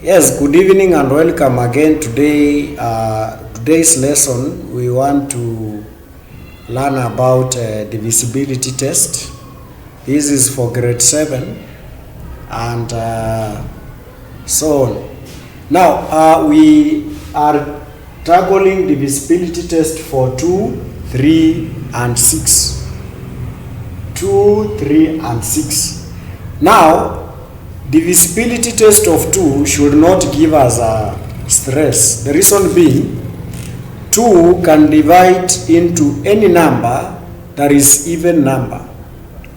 Yes, good evening and welcome again. Today's lesson we want to learn about divisibility test. This is for grade 7 and so on. Now we are tackling divisibility test for 2, 3 and 6. 2, 3 and 6. Now divisibility test of 2 should not give us a stress. The reason being, 2 can divide into any number that is even number.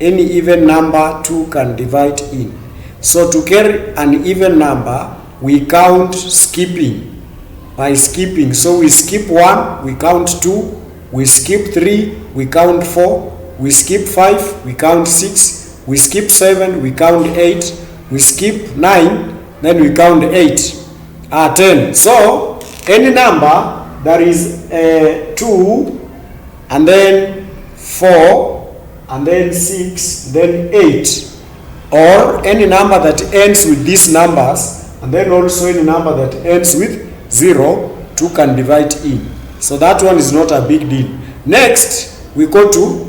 Any even number 2 can divide in. So to carry an even number, we count skipping. By skipping, so we skip 1, we count 2, we skip 3, we count 4, we skip 5, we count 6, we skip 7, we count 8, we skip 9, then we count 8, 10. So any number that is 2 and then 4 and then 6 then 8, or any number that ends with these numbers and then also any number that ends with 0, 2 can divide in. So that one is not a big deal. Next we go to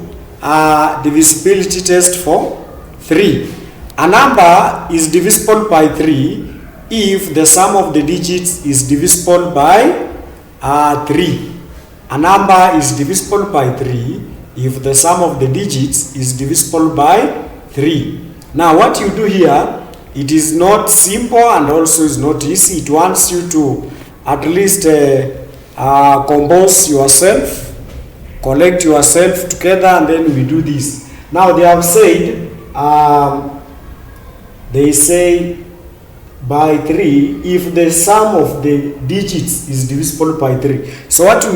divisibility test for 3. A number is divisible by 3 if the sum of the digits is divisible by 3. A number is divisible by 3 if the sum of the digits is divisible by 3. Now what you do here, it is not simple and also is not easy. It wants you to at least compose yourself, collect yourself together, and then we do this. Now they have said, they say by 3 if the sum of the digits is divisible by 3. So what do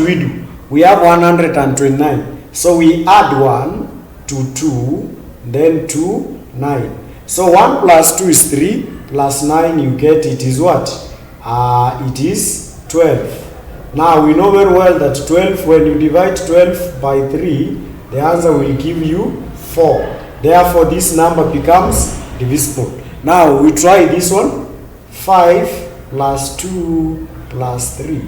we do? We have 129. So we add 1 to 2, then 2, 9. So 1 plus 2 is 3, plus 9 you get it is what? It is 12. Now we know very well that 12, when you divide 12 by 3, the answer will give you 4. Therefore this number becomes divisible. Now we try this one. 5 plus 2 plus 3.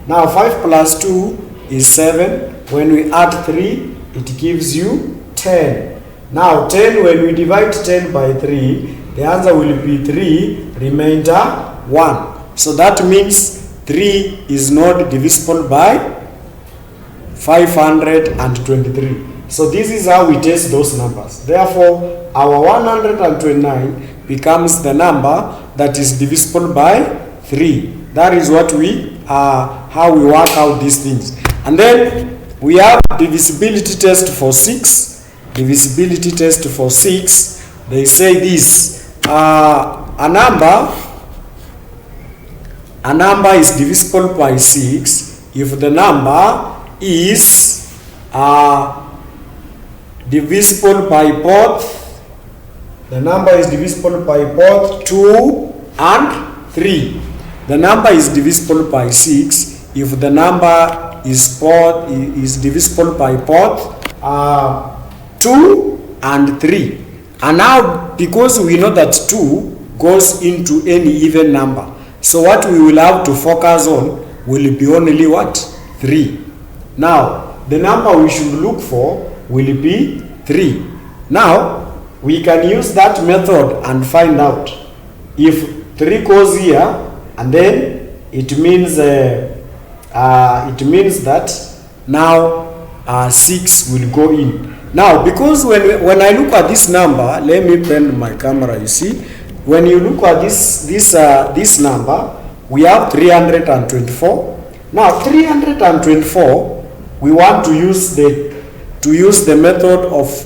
Now 5 plus 2 is 7. When we add 3, it gives you 10. Now 10, when we divide 10 by 3, the answer will be 3, remainder 1. So that means 3 is not divisible by 523. So this is how we test those numbers. Therefore, our 129 becomes the number that is divisible by 3. That is what how we work out these things. And then we have divisibility test for 6. Divisibility test for 6. They say this: a number is divisible by 6 if the number is divisible by both. The number is divisible by both 2 and 3. The number is divisible by 6 if the number is divisible by both 2 and 3. And now, because we know that 2 goes into any even number, so what we will have to focus on will be only what? 3. Now the number we should look for will be 3. Now we can use that method and find out if 3 goes here, and then it means that now 6 will go in. Now because when I look at this number, let me bend my camera. You see, when you look at this number, we have 324. Now 324, we want to use the method of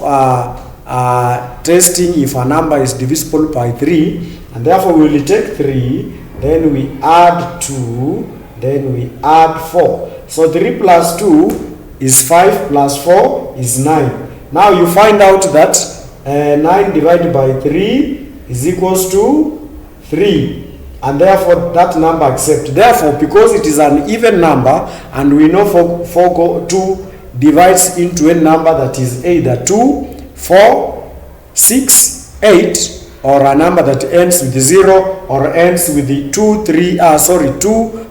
testing if a number is divisible by 3, and therefore we will take 3, then we add 2, then we add 4. So 3 plus 2 is 5, plus 4 is 9. Now you find out that 9 divided by 3 is equals to 3, and therefore that number accepts. Therefore, because it is an even number and we know 2 divides into a number that is either 2, 4, 6, 8, or a number that ends with 0 or ends with the 2,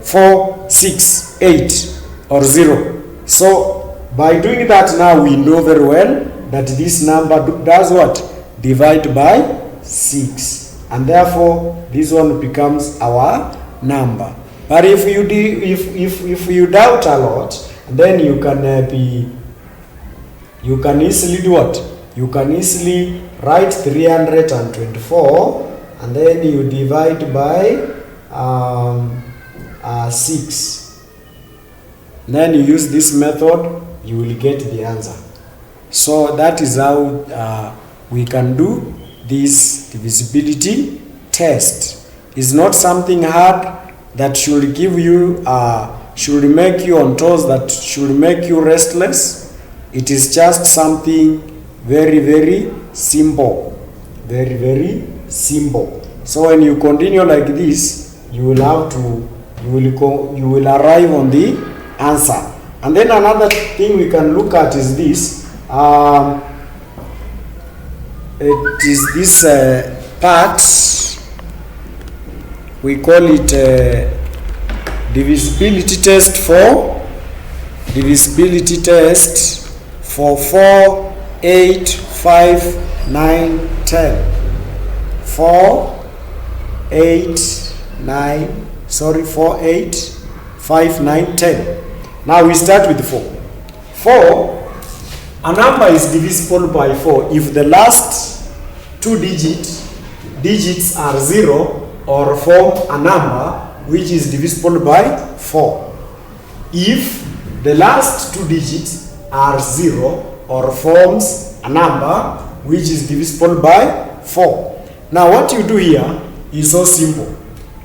4, 6, 8 or 0. So by doing that now we know very well that this number does what? Divide by 6, and therefore this one becomes our number. But if you doubt a lot, then you can easily do what? You can easily write 324 and then you divide by 6. Then you use this method, you will get the answer. So that is how we can do this divisibility test. It's not something hard that should give you, should make you on toes, that should make you restless. It is just something very, very simple. Very, very simple. So when you continue like this, you will arrive on the answer. And then another thing we can look at is this. It is this part, we call it divisibility test for 4, 8, 5, 9, 10. 4, 8, 5, 9, 10. Now we start with 4. 4, a number is divisible by 4 if the last 2 digits are 0 or form a number which is divisible by 4. If the last 2 digits are 0 or forms a number which is divisible by 4. Now what you do here is so simple,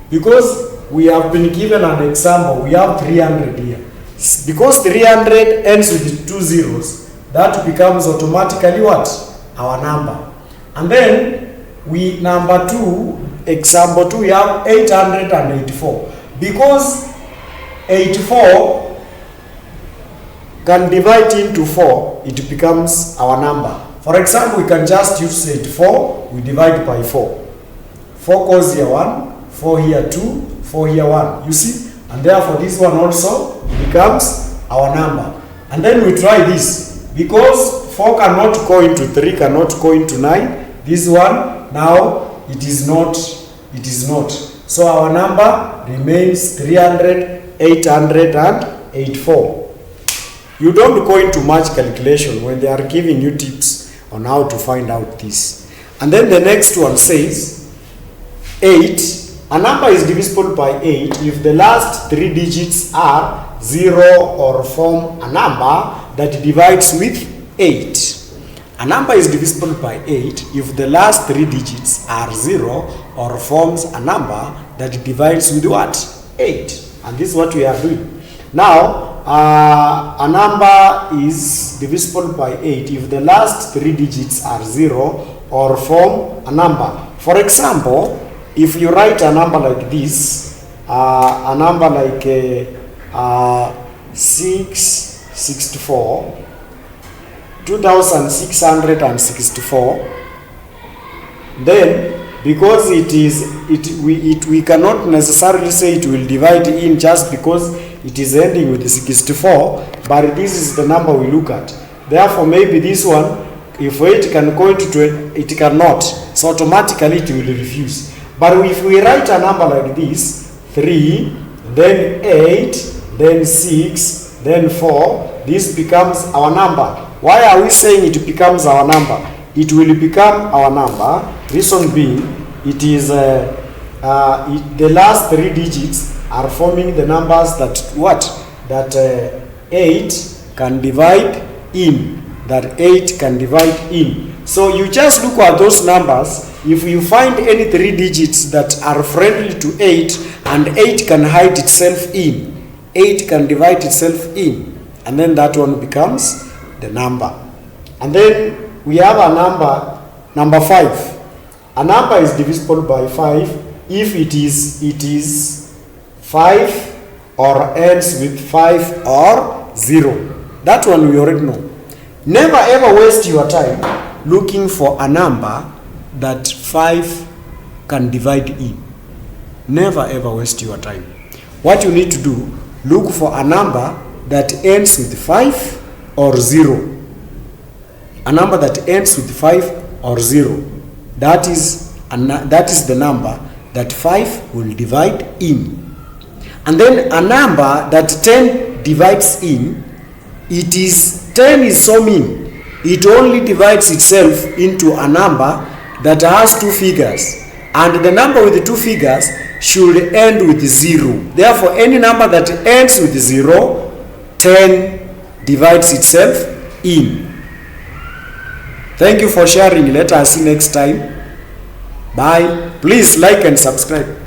because we have been given an example. We have 300 here. Because 300 ends with 2 zeros, that becomes automatically what? Our number. And then we, number 2, example 2, we have 884. Because 84 can divide into 4, it becomes our number. For example, we can just use 84, we divide by 4. 4 goes here 1, 4 here 2, 4 here 1. You see? And therefore this one also becomes our number. And then we try this. Because 4 cannot go into 3, cannot go into 9. This one, now it is not. So our number remains 300, 884. You don't go into much calculation when they are giving you tips on how to find out this. And then the next one says 8. A number is divisible by 8 if the last 3 digits are 0 or form a number that divides with 8. A number is divisible by 8 if the last 3 digits are 0 or forms a number that divides with what? 8. And this is what we are doing. Now, a number is divisible by 8 if the last 3 digits are 0 or form a number. For example, if you write a number like this, a number like 664, 2664, then because we cannot necessarily say it will divide in just because it is ending with 64, but this is the number we look at. Therefore, maybe this one, if 8 can go into 20, it cannot, so automatically it will refuse. But if we write a number like this, 3, then 8, then 6, then 4, this becomes our number. Why are we saying it becomes our number? It will become our number. Reason being, it is the last 3 digits are forming the numbers that what? That 8 can divide in. That 8 can divide in. So you just look at those numbers. If you find any 3 digits that are friendly to 8 and 8 can hide itself in, 8 can divide itself in, and then that one becomes the number. And then we have a number 5. A number is divisible by 5 if it is 5 or ends with 5 or 0. That one we already know. Never ever waste your time looking for a number that 5 can divide in. Never ever waste your time. What you need to do, look for a number that ends with 5 or 0. A number that ends with 5 or 0. That is the number that 5 will divide in. And then a number that 10 divides in, 10 is so mean, it only divides itself into a number that has 2 figures. And the number with the 2 figures should end with 0. Therefore, any number that ends with 0, 10 divides itself in. Thank you for sharing. Let us see next time. Bye. Please like and subscribe.